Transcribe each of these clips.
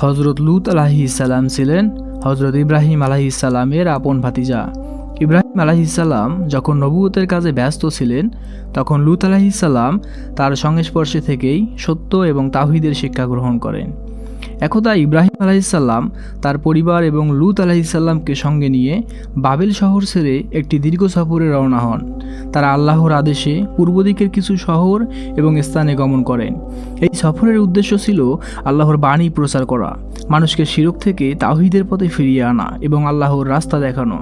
হজরত লূত আলাইহিসসালাম ছিলেন হজরত ইব্রাহিম আলাইহিসসালামের আপন ভাতিজা। ইব্রাহিম আলাইহিসসালাম যখন নবুয়তের কাজে ব্যস্ত ছিলেন, তখন লূত আলাইহিসসালাম তার সংস্পর্শে থেকেই সত্য এবং তাওহীদের শিক্ষা গ্রহণ করেন। একদা ইব্রাহিম আলাইহিসসালাম তার পরিবার এবং লূত আলাইহিসসালামকে সঙ্গে নিয়ে বাবেল শহর ছেড়ে একটি দীর্ঘ সফরে রওনা হন। তারা আল্লাহর আদেশে পূর্ব দিকের কিছু শহর এবং স্থানে গমন করেন। এই সফরের উদ্দেশ্য ছিল আল্লাহর বাণী প্রচার করা, মানুষকে শিরক থেকে তাওহীদের পথে ফিরিয়ে আনা এবং আল্লাহর রাস্তা দেখানো।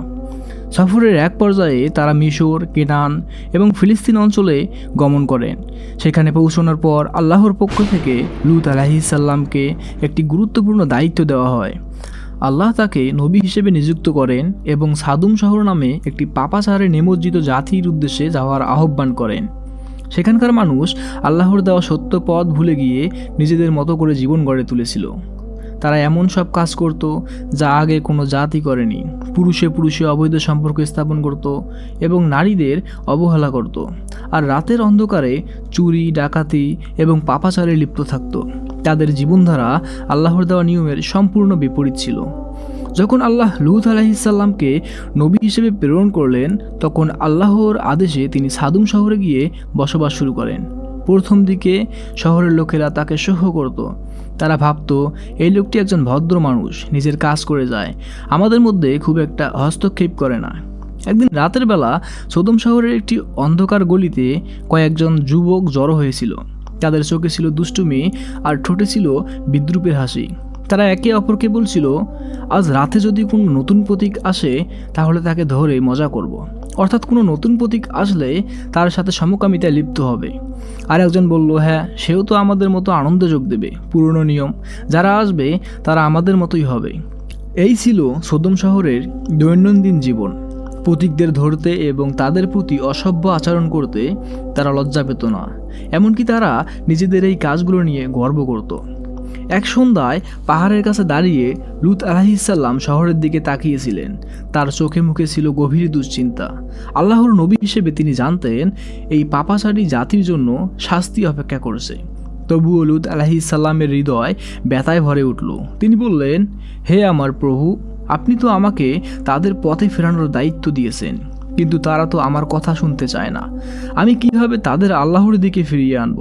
সফরের এক পর্যায়ে তারা মিশর, কেনান এবং ফিলিস্তিন অঞ্চলে গমন করেন। সেখানে পৌঁছানোর পর আল্লাহর পক্ষ থেকে লূত আলাইহিসসালামকে একটি গুরুত্বপূর্ণ দায়িত্ব দেওয়া হয়। আল্লাহ তাকে নবী হিসেবে নিযুক্ত করেন এবং সাদুম শহর নামে একটি পাপাচারে নিমজ্জিত জাতির উদ্দেশ্যে যাওয়ার আহ্বান করেন। সেখানকার মানুষ আল্লাহর দেওয়া সত্য পথ ভুলে গিয়ে নিজেদের মতো করে জীবন গড়ে তুলেছিল। তারা এমন সব কাজ করত যা আগে কোনো জাতি করেনি। পুরুষে পুরুষে অবৈধ সম্পর্ক স্থাপন করত এবং নারীদের অবহেলা করত, আর রাতের অন্ধকারে চুরি, ডাকাতি এবং পাপাচারে লিপ্ত থাকত। তাদের জীবনধারা আল্লাহর দেওয়া নিয়মের সম্পূর্ণ বিপরীত ছিল। যখন আল্লাহ লূত আলাইহিসসালামকে নবী হিসেবে প্রেরণ করলেন, তখন আল্লাহর আদেশে তিনি সাদুম শহরে গিয়ে বসবাস শুরু করেন। প্রথম দিকে শহরের লোকেরা তাকে সহ্য করত। তারা ভাবত, এই লোকটি একজন ভদ্র মানুষ, নিজের কাজ করে যায়, আমাদের মধ্যে খুব একটা হস্তক্ষেপ করে না। একদিন রাতের বেলা সদম শহরের একটি অন্ধকার গলিতে কয়েকজন যুবক জড়ো হয়েছিল। তাদের চোখে ছিল দুষ্টুমি আর ঠোঁটে ছিল বিদ্রূপের হাসি। তারা একে অপরকে বলছিল, আজ রাতে যদি কোনো নতুন প্রতীক আসে তাহলে তাকে ধরে মজা করব। অর্থাৎ কোনো নতুন প্রতীক আসলে তার সাথে সমকামিতায় লিপ্ত হবে। আর একজন বলল, হ্যাঁ, সেও তো আমাদের মতো আনন্দে যোগ দেবে, পুরনো নিয়ম, যারা আসবে তারা আমাদের মতোই হবে। এই ছিল সদম শহরের দৈনন্দিন জীবন। প্রতীকদের ধরতে এবং তাদের প্রতি অসভ্য আচরণ করতে তারা লজ্জা পেত না। এমনকি তারা নিজেদের এই কাজগুলো নিয়ে গর্ব করত। এক সন্ধ্যায় পাহাড়ের কাছে দাঁড়িয়ে লূত আলাইহিসসালাম শহরের দিকে তাকিয়েছিলেন। তার চোখে মুখে ছিল গভীর দুশ্চিন্তা। আল্লাহর নবী হিসেবে তিনি জানতেন এই পাপাচারী জাতির জন্য শাস্তি অপেক্ষা করছে। তবুও লূত আলাইহিসসালামের হৃদয় ব্যথায় ভরে উঠল। তিনি বললেন, হে আমার প্রভু, আপনি তো আমাকে তাদের পথে ফেরানোর দায়িত্ব দিয়েছেন, কিন্তু তারা তো আমার কথা শুনতে চায় না। আমি কিভাবে তাদের আল্লাহর দিকে ফিরিয়ে আনব?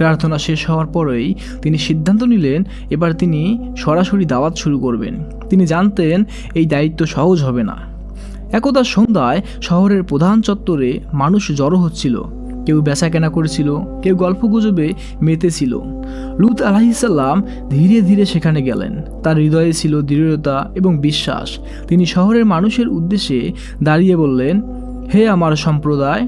প্রার্থনা শেষ হওয়ার পরেই তিনি সিদ্ধান্ত নিলেন এবার তিনি সরাসরি দাওয়াত শুরু করবেন। তিনি জানতেন এই দায়িত্ব সহজ হবে না। একদা সন্ধ্যায় শহরের প্রধান চত্বরে মানুষ জড়ো হচ্ছিল। কেউ বেচাকেনা করেছিল, কেউ গল্পগুজবে মেতেছিল। লূত আলাইহিসসালাম ধীরে ধীরে সেখানে গেলেন। তার হৃদয়ে ছিল দৃঢ়তা এবং বিশ্বাস। তিনি শহরের মানুষের উদ্দেশ্যে দাঁড়িয়ে বললেন, হে আমার সম্প্রদায়,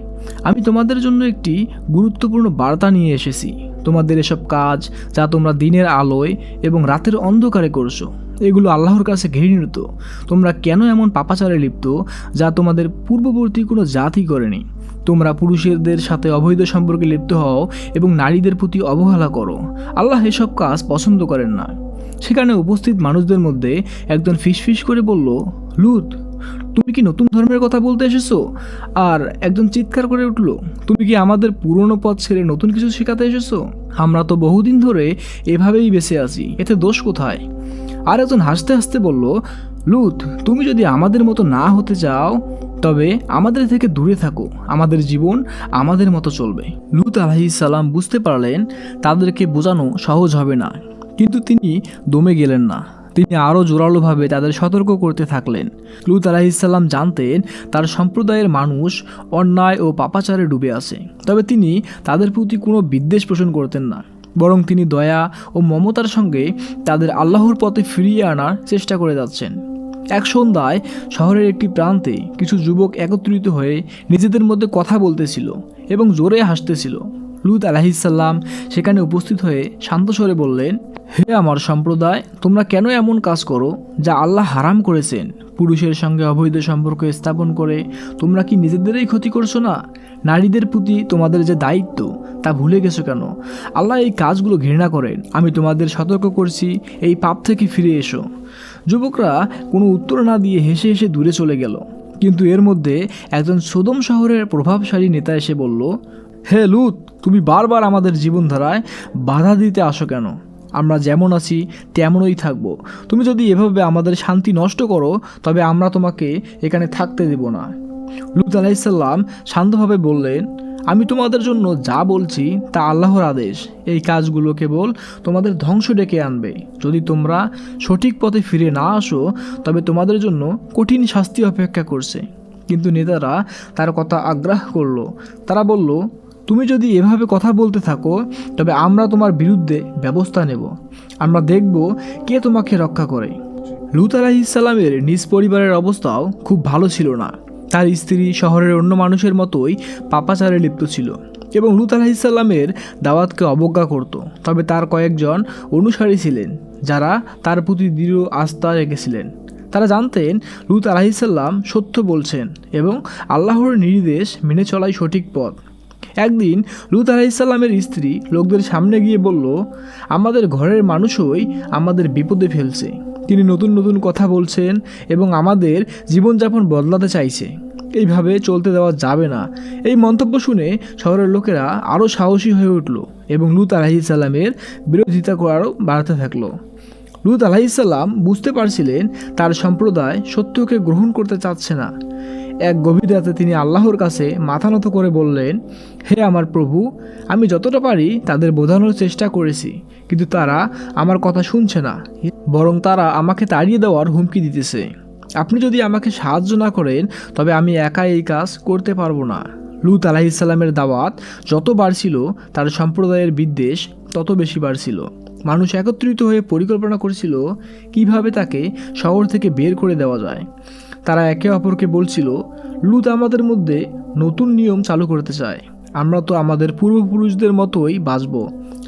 আমি তোমাদের জন্য একটি গুরুত্বপূর্ণ বার্তা নিয়ে এসেছি। তোমাদের এসব কাজ যা তোমরা দিনের আলোয় এবং রাতের অন্ধকারে করছো, এগুলো আল্লাহর কাছে ঘৃণিত। তোমরা কেন এমন পাপাচারে লিপ্ত যা তোমাদের পূর্ববর্তী কোনো জাতি করেনি? তোমরা পুরুষদের সাথে অবৈধ সম্পর্কে লিপ্ত হও এবং নারীদের প্রতি অবহেলা করো। আল্লাহ এসব কাজ পছন্দ করেন না। সেখানে উপস্থিত মানুষদের মধ্যে একজন ফিসফিস করে বলল, লূত, তুমি কি নতুন ধর্মের কথা বলতে এসেছো? আর একজন চিৎকার করে উঠল, তুমি কি আমাদের পুরনো পথ ছেড়ে নতুন কিছু শেখাতে এসেছো? আমরা তো বহুদিন ধরে এভাবেই বেঁচে আছি, এতে দোষ কোথায়? আর একজন হাসতে হাসতে বলল, লূত, তুমি যদি আমাদের মতো না হতে চাও তবে আমাদের থেকে দূরে থাকো, আমাদের জীবন আমাদের মতো চলবে। লূত আলাইহিসসালাম বুঝতে পারলেন তাদেরকে বোঝানো সহজ হবে না, কিন্তু তিনি দমে গেলেন না। তিনি আরও জোরালোভাবে তাদের সতর্ক করতে থাকলেন। লূত আলাইহিসসালাম জানতেন তার সম্প্রদায়ের মানুষ অন্যায় ও পাপাচারে ডুবে আছে, তবে তিনি তাদের প্রতি কোনো বিদ্বেষ পোষণ করতেন না। বরং তিনি দয়া ও মমতার সঙ্গে তাদের আল্লাহর পথে ফিরিয়ে আনার চেষ্টা করে যাচ্ছেন। এক সন্ধ্যায় শহরের একটি প্রান্তে কিছু যুবক একত্রিত হয়ে নিজেদের মধ্যে কথা বলতেছিল এবং জোরে হাসতেছিল। লূত আলাইহিসসালাম সেখানে উপস্থিত হয়ে শান্ত স্বরে বললেন, হে আমার সম্প্রদায়, তোমরা কেন এমন কাজ করো যা আল্লাহ হারাম করেছেন? পুরুষের সঙ্গে অবৈধ সম্পর্ক স্থাপন করে তোমরা কি নিজেদেরই ক্ষতি করছো না? নারীদের প্রতি তোমাদের যে দায়িত্ব তা ভুলে গেছো কেন? আল্লাহ এই কাজগুলো ঘৃণা করেন। আমি তোমাদের সতর্ক করছি, এই পাপ থেকে ফিরে এসো। যুবকরা কোনো উত্তর না দিয়ে হেসে হেসে দূরে চলে গেল। কিন্তু এর মধ্যে একজন সদম শহরের প্রভাবশালী নেতা এসে বলল, হে লূত, তুমি বারবার আমাদের জীবনধারায় বাধা দিতে আসো কেন? আমরা যেমন আছি তেমনই থাকব। তুমি যদি এভাবে আমাদের শান্তি নষ্ট করো তবে আমরা তোমাকে এখানে থাকতে দেব না। লূত আলাইহিসসালাম শান্তভাবে বললেন, আমি তোমাদের জন্য যা বলছি তা আল্লাহর আদেশ। এই কাজগুলো কেবল তোমাদের ধ্বংস ডেকে আনবে। যদি তোমরা সঠিক পথে ফিরে না আসো তবে তোমাদের জন্য কঠিন শাস্তি অপেক্ষা করছে। কিন্তু নেতারা তার কথা আগ্রাহ্য করলো। তারা বলল, তুমি যদি এভাবে কথা বলতে থাকো তবে আমরা তোমার বিরুদ্ধে ব্যবস্থা নেব। আমরা দেখব কে তোমাকে রক্ষা করে। লূত আলাইহিসসালামের নিজ পরিবারের অবস্থাও খুব ভালো ছিল না। তার স্ত্রী শহরের অন্য মানুষের মতোই পাপাচারে লিপ্ত ছিল এবং লূত আলাইহিসসালামের দাওয়াতকে অবজ্ঞা করত। তবে তার কয়েকজন অনুসারী ছিলেন যারা তার প্রতি দৃঢ় আস্থা রেখেছিলেন। তারা জানতেন লূত আলাইহিসসালাম সত্য বলছেন এবং আল্লাহর নির্দেশ মেনে চলাই সঠিক পথ। একদিন লূত আলাইহিসসালামের স্ত্রী লোকদের সামনে গিয়ে বলল, আমাদের ঘরের মানুষই আমাদের বিপদে ফেলছে। তিনি নতুন নতুন কথা বলছেন এবং আমাদের জীবনযাপন বদলাতে চাইছে। এইভাবে চলতে দেওয়া যাবে না। এই মন্তব্য শুনে শহরের লোকেরা আরও সাহসী হয়ে উঠল এবং লূত আলাইহিসসালামের বিরোধিতা করারও বাড়তে থাকলো। লূত আলাইহিসসালাম বুঝতে পারছিলেন তার সম্প্রদায় সত্যকে গ্রহণ করতে চাচ্ছে না। এক গভীর রাতে তিনি আল্লাহর কাছে মাথা নত করে বললেন, হে আমার প্রভু, আমি যতটা পারি তাদের বোঝানোর চেষ্টা করেছি, কিন্তু তারা আমার কথা শুনছে না, বরং তারা আমাকে তাড়িয়ে দেওয়ার হুমকি দিতেছে। আপনি যদি আমাকে সাহায্য না করেন তবে আমি একা এই কাজ করতে পারবো না। লূত আলাইহিসসালামের দাওয়াত যত বাড়ছিল তার সম্প্রদায়ের বিদ্বেষ তত বেশি বাড়ছিল। মানুষ একত্রিত হয়ে পরিকল্পনা করেছিল কিভাবে তাকে শহর থেকে বের করে দেওয়া যায়। তারা একে অপরকে বলছিল, লূত আমাদের মধ্যে নতুন নিয়ম চালু করতে চায়। আমরা তো আমাদের পূর্বপুরুষদের মতোই বাঁচব।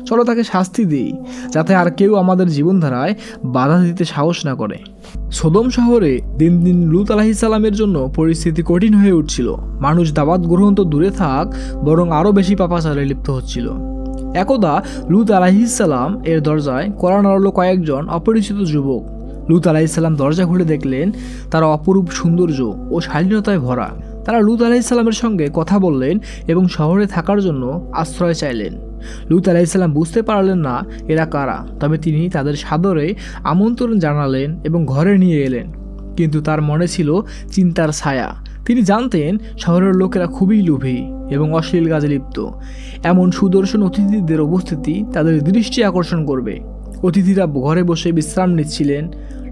চলো তাকে শাস্তি দিই, যাতে আর কেউ আমাদের জীবনধারায় বাধা দিতে সাহস না করে। সোদম শহরে দিন দিন লূত আলাইহিসসালামের জন্য পরিস্থিতি কঠিন হয়ে উঠছিল। মানুষ দাওয়াত গ্রহণ তো দূরে থাক, বরং আরও বেশি পাপাচারে লিপ্ত হচ্ছিল। একদা লূত আলাইহিসসালাম এর দরজায় কড়া নাড়ল কয়েকজন অপরিচিত যুবক। লূত আলাইহিসসালাম দরজা খুলে দেখলেন তারা অপরূপ সৌন্দর্য ও শালীনতায় ভরা। তারা লূত আলাইহিসসালামের সঙ্গে কথা বললেন এবং শহরে থাকার জন্য আশ্রয় চাইলেন। লূত আলাইহিসসালাম বুঝতে পারলেন না এরা কারা, তবে তিনি তাদের সাদরে আমন্ত্রণ জানালেন এবং ঘরে নিয়ে এলেন। কিন্তু তার মনে ছিল চিন্তার ছায়া। তিনি জানতেন শহরের লোকেরা খুবই লোভী এবং অশ্লীল কাজে লিপ্ত। এমন সুদর্শন অতিথিদের উপস্থিতি তাদের দৃষ্টি আকর্ষণ করবে। অতিথিরা ঘরে বসে বিশ্রাম নিচ্ছিলেন।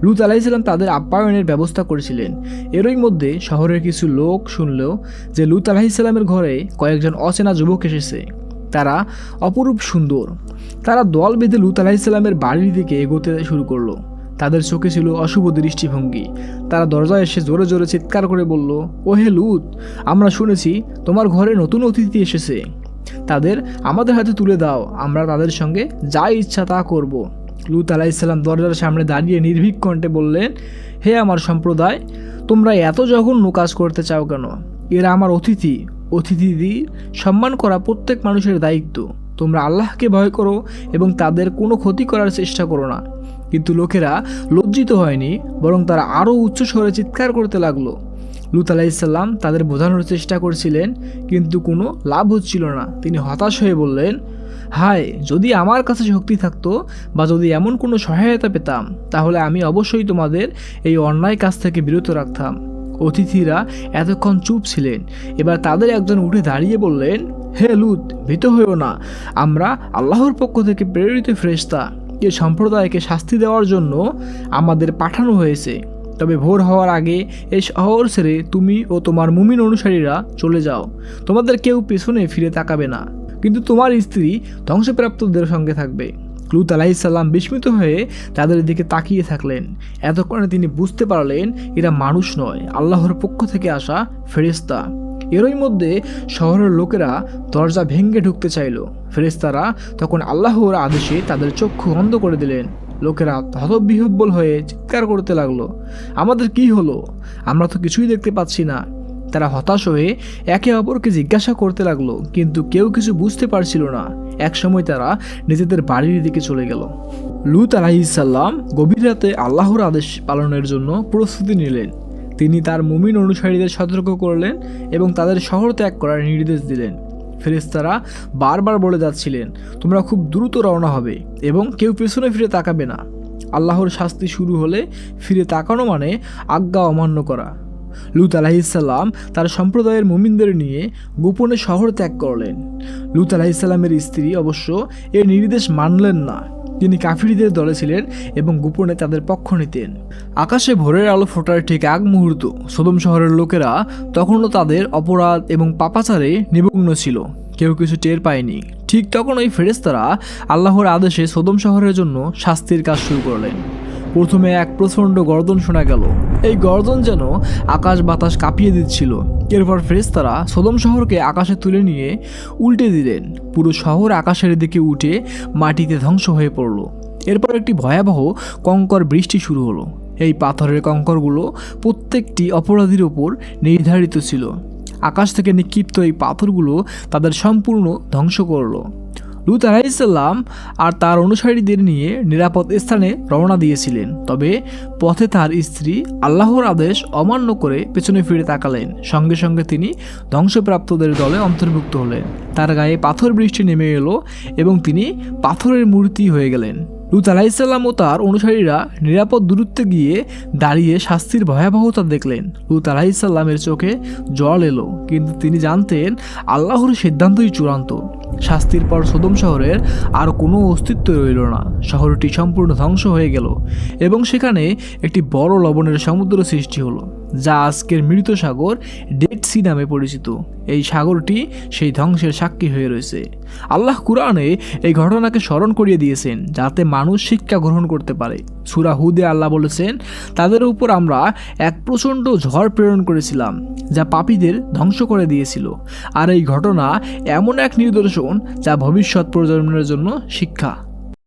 লূত আলাইহিসসালাম তাদের আপ্যায়নের ব্যবস্থা করেছিলেন। এরই মধ্যে শহরের কিছু লোক শুনল যে লূত আলাইহিসসালামের ঘরে কয়েকজন অচেনা যুবক এসেছে। তারা অপরূপ সুন্দর। তারা দল বেঁধে লূত আলাইহিসসালামের বাড়ির দিকে এগোতে শুরু করলো। তাদের চোখে ছিল অশুভ দৃষ্টিভঙ্গি। তারা দরজায় এসে জোরে জোরে চিৎকার করে বলল, ও হে লূত, আমরা শুনেছি তোমার ঘরে নতুন অতিথি এসেছে। তাদের আমাদের হাতে তুলে দাও, আমরা তাদের সঙ্গে যা ইচ্ছা তা করব। লূত আলাইহিসসালাম দরজার সামনে দাঁড়িয়ে নির্ভীক কণ্ঠে বললেন, হে আমার সম্প্রদায়, তোমরা এত জঘন্য কাজ করতে চাও কেন? এরা আমার অতিথি। অতিথিদের সম্মান করা প্রত্যেক মানুষের দায়িত্ব। তোমরা আল্লাহকে ভয় করো এবং তাদের কোনো ক্ষতি করার চেষ্টা করো না। কিন্তু লোকেরা লজ্জিত হয়নি, বরং তারা আরও উচ্চ স্বরে চিৎকার করতে লাগলো। লূত আলাইহিসসালাম তাদের বোঝানোর চেষ্টা করছিলেন, কিন্তু কোনো লাভ হচ্ছিল না। তিনি হতাশ হয়ে বললেন, হায়, যদি আমার কাছে শক্তি থাকতো বা যদি এমন কোনো সহায়তা পেতাম, তাহলে আমি অবশ্যই তোমাদের এই অন্যায় কাজ থেকে বিরত রাখতাম। অতিথিরা এতক্ষণ চুপ ছিলেন। এবার তাদের একজন উঠে দাঁড়িয়ে বললেন, হে লূত, ভীত হইও না, আমরা আল্লাহর পক্ষ থেকে প্রেরিত ফেরেশতা। এ সম্প্রদায়কে শাস্তি দেওয়ার জন্য আমাদের পাঠানো হয়েছে। তবে ভোর হওয়ার আগে এই শহর ছেড়ে তুমি ও তোমার মুমিন অনুসারীরা চলে যাও। তোমাদের কেউ পেছনে ফিরে তাকাবে না, কিন্তু তোমার স্ত্রী ধ্বংসপ্রাপ্তদের সঙ্গে থাকবে। লূত আলাইহিসসালাম বিস্মিত হয়ে তাদের দিকে তাকিয়ে থাকলেন। এতক্ষণে তিনি বুঝতে পারলেন এরা মানুষ নয়, আল্লাহর পক্ষ থেকে আসা ফেরেশতা। এরই মধ্যে শহরের লোকেরা দরজা ভেঙে ঢুকতে চাইল। ফেরেশতারা তখন আল্লাহর আদেশে তাদের চক্ষু বন্ধ করে দিলেন। লোকেরা হতবিহ্বল হয়ে চিৎকার করতে লাগলো, আমাদের কি হলো? আমরা তো কিছুই দেখতে পাচ্ছি না। তারা হতাশ হয়ে একে অপরকে জিজ্ঞাসা করতে লাগলো, কিন্তু কেউ কিছু বুঝতে পারছিল না। একসময় তারা নিজেদের বাড়ির দিকে চলে গেল। লূত আলাইহিসসালাম গভীর রাতে আল্লাহর আদেশ পালনের জন্য প্রস্তুতি নিলেন। তিনি তার মুমিন অনুসারীদের সতর্ক করলেন এবং তাদের শহর ত্যাগ করার নির্দেশ দিলেন। ফেরেশতারা বারবার বলে যাচ্ছিলেন, তোমরা খুব দ্রুত রওনা হবে এবং কেউ পেছনে ফিরে তাকাবে না। আল্লাহর শাস্তি শুরু হলে ফিরে তাকানো মানে আজ্ঞা অমান্য করা। লূত আলাইহিসসালাম তার সম্প্রদায়ের মুমিনদের নিয়ে গোপনে শহর ত্যাগ করলেন। লূত আলাইহিসসালামের স্ত্রী অবশ্য এর নির্দেশ মানলেন না। তিনি কাফিরদের দলে ছিলেন এবং গোপনে তাদের পক্ষ নিতেন। আকাশে ভোরের আলো ফোটার ঠিক আগ মুহূর্ত সোদম শহরের লোকেরা তখনও তাদের অপরাধ এবং পাপাচারে নিমগ্ন ছিল। কেউ কিছু টের পায়নি। ঠিক তখনই ফেরেশতারা আল্লাহর আদেশে সোদম শহরের জন্য শাস্তির কাজ শুরু করলেন। প্রথমে এক প্রচণ্ড গর্জন শোনা গেল। এই গর্জন যেন আকাশ বাতাস কাঁপিয়ে দিচ্ছিল। এরপর ফেরেশতারা সোদম শহরকে আকাশে তুলে নিয়ে উল্টে দিলেন। পুরো শহর আকাশের দিকে উঠে মাটিতে ধ্বংস হয়ে পড়ল। এরপর একটি ভয়াবহ কঙ্কর বৃষ্টি শুরু হলো। এই পাথরের কঙ্করগুলো প্রত্যেকটি অপরাধীর ওপর নির্ধারিত ছিল। আকাশ থেকে নিক্ষিপ্ত এই পাথরগুলো তাদের সম্পূর্ণ ধ্বংস করল। লূত আলাইহিসসালাম আর তার অনুসারীদের নিয়ে নিরাপদ স্থানে রওনা দিয়েছিলেন। তবে পথে তার স্ত্রী আল্লাহর আদেশ অমান্য করে পেছনে ফিরে তাকালেন। সঙ্গে সঙ্গে তিনি ধ্বংসপ্রাপ্তদের দলে অন্তর্ভুক্ত হলেন। তার গায়ে পাথর বৃষ্টি নেমে এলো এবং তিনি পাথরের মূর্তি হয়ে গেলেন। লূত আলাইহিসসালাম ও তার অনুসারীরা নিরাপদ দূরত্বে গিয়ে দাঁড়িয়ে শাস্তির ভয়াবহতা দেখলেন। লূত আলাইহিসসালামের চোখে জল এলো, কিন্তু তিনি জানতেন আল্লাহর সিদ্ধান্তই চূড়ান্ত। শাস্তির পর সোদম শহরের আর কোনো অস্তিত্ব রইল না। শহরটি সম্পূর্ণ ধ্বংস হয়ে গেল এবং সেখানে একটি বড় লবণের সমুদ্র সৃষ্টি হলো, যা আজকের মৃত সাগর ডেড সি নামে পরিচিত। এই সাগরটি সেই ধ্বংসের সাক্ষী হয়ে রয়েছে। আল্লাহ কুরআনে এই ঘটনাকে স্মরণ করিয়ে দিয়েছেন যাতে মানুষ শিক্ষা গ্রহণ করতে পারে। সূরা হুদে আল্লাহ বলেছেন, তাদের উপর আমরা এক প্রচণ্ড ঝড় প্রেরণ করেছিলাম যা পাপীদের ধ্বংস করে দিয়েছিল। আর এই ঘটনা এমন এক নিদর্শন যা ভবিষ্যৎ প্রজন্মের জন্য শিক্ষা।